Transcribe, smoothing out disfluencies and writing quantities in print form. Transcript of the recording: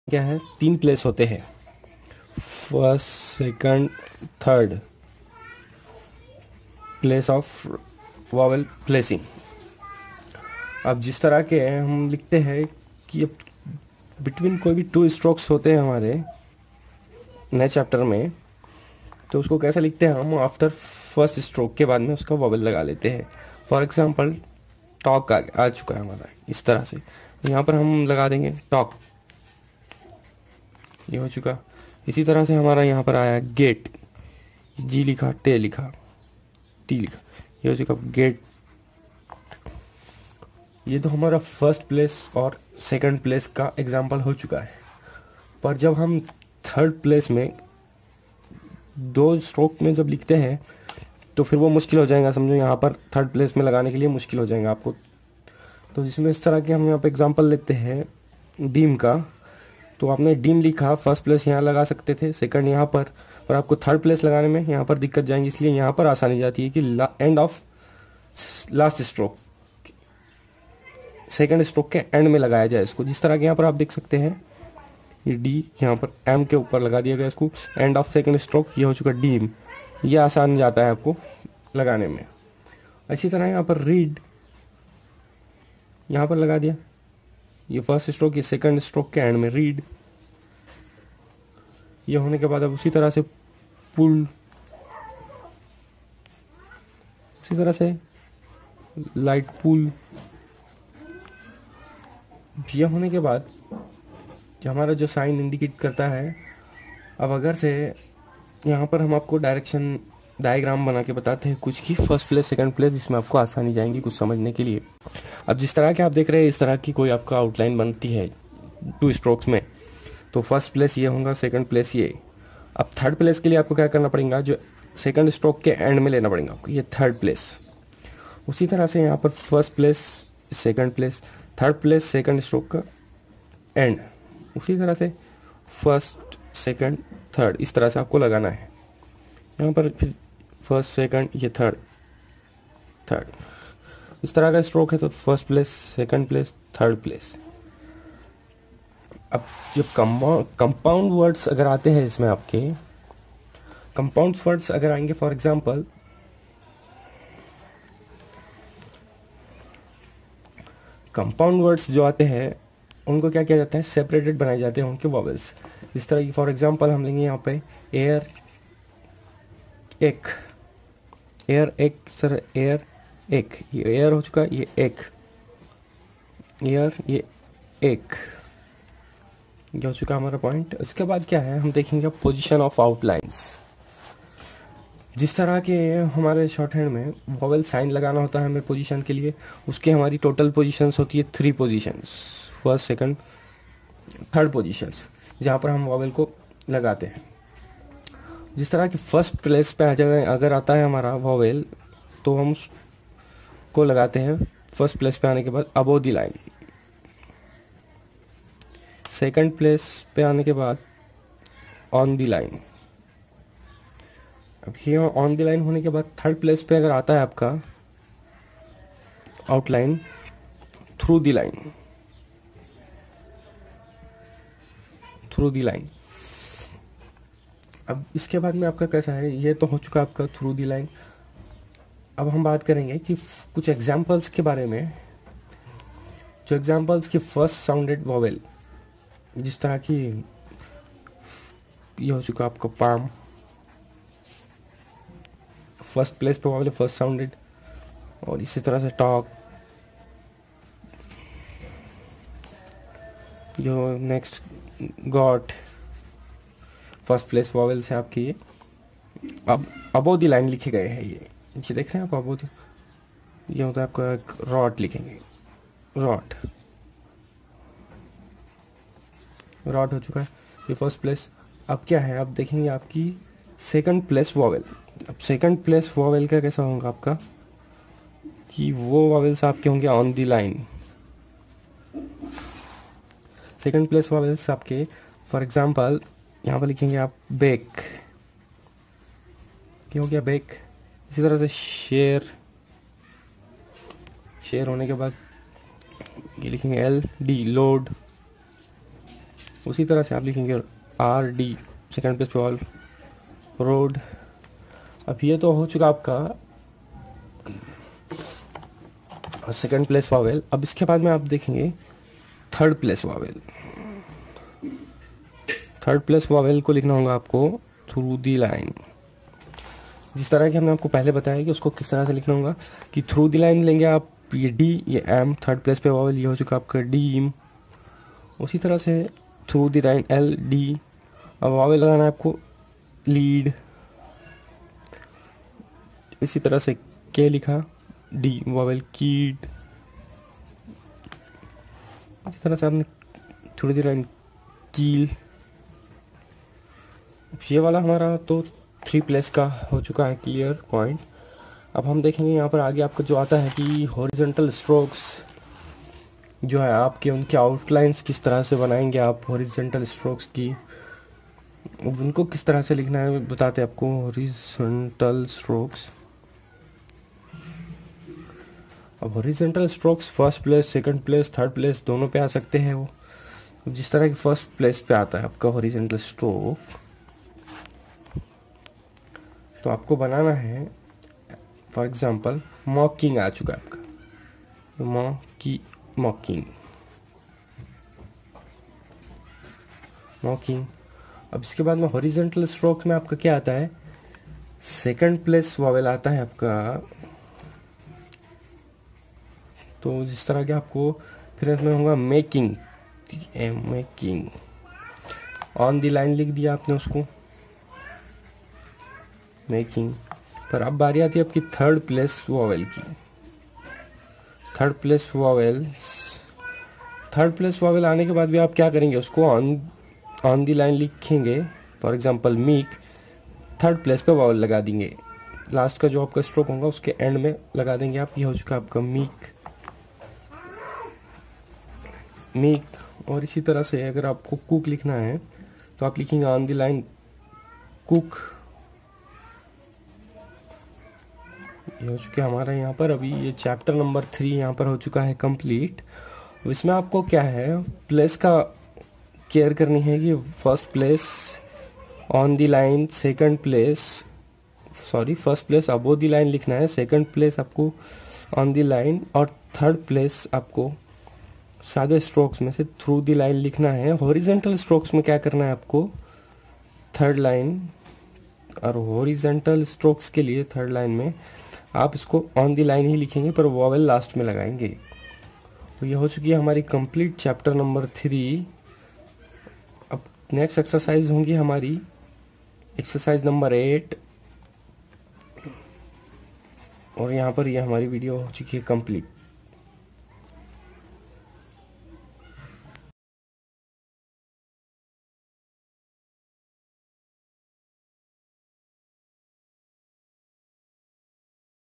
क्या है, 3 प्लेस होते हैं, first second third place of vowel placing. अब जिस तरह के हम लिखते हैं कि अब बिटवीन कोई भी 2 स्ट्रोक्स होते हैं हमारे नए चैप्टर में, तो उसको कैसे लिखते हैं हम, आफ्टर फर्स्ट स्ट्रोक के बाद में उसका वॉवेल लगा लेते हैं। फॉर एग्जांपल टॉक आ चुका है हमारा इस तरह से, यहाँ पर हम लगा देंगे टॉक, ये हो चुका। इसी तरह से हमारा यहाँ पर आया गेट, जी लिखा, टे लिखा, टी लिखा, ये हो चुका गेट। ये तो हमारा फर्स्ट प्लेस और सेकंड प्लेस का एग्जाम्पल हो चुका है। पर जब हम थर्ड प्लेस में 2 स्ट्रोक में जब लिखते हैं तो फिर वो मुश्किल हो जाएगा, समझो यहाँ पर थर्ड प्लेस में लगाने के लिए मुश्किल हो जाएगा आपको। तो जिसमें इस तरह के हम यहाँ पे एग्जांपल लेते हैं डीम का, तो आपने डीम लिखा, फर्स्ट प्लेस यहाँ लगा सकते थे, सेकंड यहाँ पर आपको थर्ड प्लेस लगाने में यहाँ पर दिक्कत जाएंगी, इसलिए यहाँ पर आसानी जाती है कि end of last stroke, second stroke के एंड में लगाया जाए इसको। जिस तरह के यहाँ पर आप देख सकते हैं, ये डी यहाँ पर एम के ऊपर लगा दिया गया इसको, एंड ऑफ सेकंड स्ट्रोक, ये हो चुका डीम। ये आसान जाता है आपको लगाने में। इसी तरह यहाँ पर रीड यहाँ पर लगा दिया, ये फर्स्ट स्ट्रोक, ये सेकंड स्ट्रोक के एंड में रीड। ये होने के बाद अब उसी तरह से पुल, उसी तरह से लाइट पुल। ये होने के बाद जो हमारा जो साइन इंडिकेट करता है, अब अगर से यहाँ पर हम आपको डायरेक्शन डायग्राम बना के बताते हैं कुछ की, फर्स्ट प्लेस सेकंड प्लेस, जिसमें आपको आसानी जाएंगी कुछ समझने के लिए। अब जिस तरह के आप देख रहे हैं इस तरह की कोई आपका आउटलाइन बनती है 2 स्ट्रोक्स में, तो फर्स्ट प्लेस ये होगा, सेकंड प्लेस ये। अब थर्ड प्लेस के लिए आपको क्या करना पड़ेगा, जो सेकंड स्ट्रोक के एंड में लेना पड़ेगा आपको, ये थर्ड प्लेस। उसी तरह से यहाँ पर first place, second place, third place, second stroke का एंड, उसी तरह से फर्स्ट सेकंड थर्ड, इस तरह से आपको लगाना है। यहाँ पर फिर फर्स्ट सेकंड, ये थर्ड थर्ड, इस तरह का स्ट्रोक है, तो first place, second place, third place. अब जब कंपाउंड वर्ड्स अगर आते हैं इसमें, आपके कंपाउंड वर्ड्स अगर आएंगे, फॉर एग्जांपल कंपाउंड वर्ड्स जो आते हैं उनको क्या किया जाता है, सेपरेटेड बनाए जाते हैं उनके वॉवेल्स। जिस तरह की फॉर एग्जांपल हम लेंगे यहाँ पे एयर एक, एयर एक, सर एयर एक, ये एयर हो चुका, ये एक एयर, ये एक, ये हो चुका हमारा पॉइंट। इसके बाद क्या है, हम देखेंगे पोजीशन ऑफ आउटलाइंस। जिस तरह के हमारे शॉर्ट हैंड में वॉवेल साइन लगाना होता है हमें पोजीशन के लिए, उसकी हमारी टोटल पोजीशंस होती है 3 positions, first second third positions, जहाँ पर हम वॉवेल को लगाते हैं। जिस तरह की फर्स्ट प्लेस पे आ जाए अगर आता है हमारा वॉवेल, तो हम उसको लगाते हैं फर्स्ट प्लेस पे आने के बाद above the line, second place पे आने के बाद ऑन द लाइन। अब ये ऑन द लाइन होने के बाद थर्ड प्लेस पे अगर आता है आपका outline, through the line, through the line. अब इसके बाद में आपका कैसा है, ये तो हो चुका आपका थ्रू द लाइन। अब हम बात करेंगे कि कुछ एग्जांपल्स के बारे में, जो एग्जांपल्स की फर्स्ट साउंडेड वॉवेल, जिस तरह की ये हो चुका आपका पाम, फर्स्ट प्लेस पे वॉवेल फर्स्ट साउंडेड। और इसी तरह से टॉक, जो next got, first place vowel से आपकी ये अब अबोव द लाइन लिखे गए हैं। ये देख रहे हैं आप, अबोव द, ये होता है आपका एक रॉट लिखेंगे, रॉट, रॉट हो चुका है ये फर्स्ट प्लेस। अब क्या है, आप देखेंगे आपकी सेकंड प्लेस वॉवेल। अब सेकंड प्लेस वॉवेल का कैसा होगा आपका, कि वो वॉवेल्स आपके होंगे on the line. Second place vowels आपके, फॉर एग्जांपल यहाँ पर लिखेंगे आप बेक, क्या हो गया बेक। इसी तरह से शेयर, शेयर होने के बाद ये लिखेंगे एल डी, लोड, उसी तरह से आप लिखेंगे RD, सेकंड प्लेस पे वॉवल, रोड। अब ये तो हो चुका आपका सेकंड प्लेस वॉवेल। अब इसके बाद में आप देखेंगे third place vowel. Third place vowel को लिखना होगा आपको थ्रू दी लाइन। जिस तरह की हमने आपको पहले बताया कि उसको किस तरह से लिखना होगा कि थ्रू दी लाइन लेंगे आप, ये डी, ये एम, थर्ड प्लेस पे वॉवेल, ये हो चुका आपका डीम। उसी तरह से through the line L D. अब वॉवेल लगाना है आपको लीड। इसी तरह से के लिखा, डी वॉवेल कीड। इसी तरह से आपने थ्रू दी लाइन कील। ये वाला हमारा तो 3 प्लेस का हो चुका है क्लियर पॉइंट। अब हम देखेंगे यहाँ पर आगे आपको जो आता है कि हॉरिजॉन्टल स्ट्रोक्स जो है आपके, उनके आउटलाइंस किस तरह से बनाएंगे आप हॉरिजॉन्टल स्ट्रोक्स की, उनको किस तरह से लिखना है बताते हैं आपको। हॉरिजॉन्टल स्ट्रोक्स, अब horizontal strokes first place, second place, third place दोनों पे आ सकते हैं। वो जिस तरह की फर्स्ट प्लेस पे आता है आपका हॉरिजॉन्टल स्ट्रोक, तो आपको बनाना है फॉर एग्जांपल मॉकिंग आ चुका है आपका, मॉकिंग। अब इसके बाद में हॉरिजॉन्टल स्ट्रोक में आपका क्या आता है, सेकंड प्लेस वॉवेल आता है आपका। तो जिस तरह के आपको फिर इसमें होगा making, making on the line लिख दिया आपने उसको, मेकिंग। पर अब बारी आती है आपकी थर्ड प्लेस वॉवेल की। थर्ड प्लेस वॉवेल आने के बाद भी आप क्या करेंगे, उसको ऑन द लाइन लिखेंगे। For example meek, third place पे वॉवेल लगा देंगे, लास्ट का जो आपका स्ट्रोक होगा उसके एंड में लगा देंगे आप। ये हो चुका आपका मीक। और इसी तरह से अगर आपको कुक लिखना है तो आप लिखेंगे ऑन द लाइन कुक। ये हो चुका हमारा यहाँ पर अभी ये चैप्टर नंबर 3 यहाँ पर हो चुका है कंप्लीट। इसमें आपको क्या है, प्लेस का केयर करनी है कि first place on the line, second place first place above the line लिखना है, सेकंड प्लेस आपको ऑन द लाइन, और थर्ड प्लेस आपको सादे स्ट्रोक्स में से थ्रू द लाइन लिखना है। हॉरिजॉन्टल स्ट्रोक्स में क्या करना है आपको, थर्ड लाइन, और हॉरिजॉन्टल स्ट्रोक्स के लिए थर्ड लाइन में आप इसको ऑन द लाइन ही लिखेंगे पर वॉवेल लास्ट में लगाएंगे। तो ये हो चुकी है हमारी कंप्लीट चैप्टर नंबर 3। अब नेक्स्ट एक्सरसाइज होंगी हमारी एक्सरसाइज नंबर 8, और यहाँ पर ये हमारी वीडियो हो चुकी है कंप्लीट।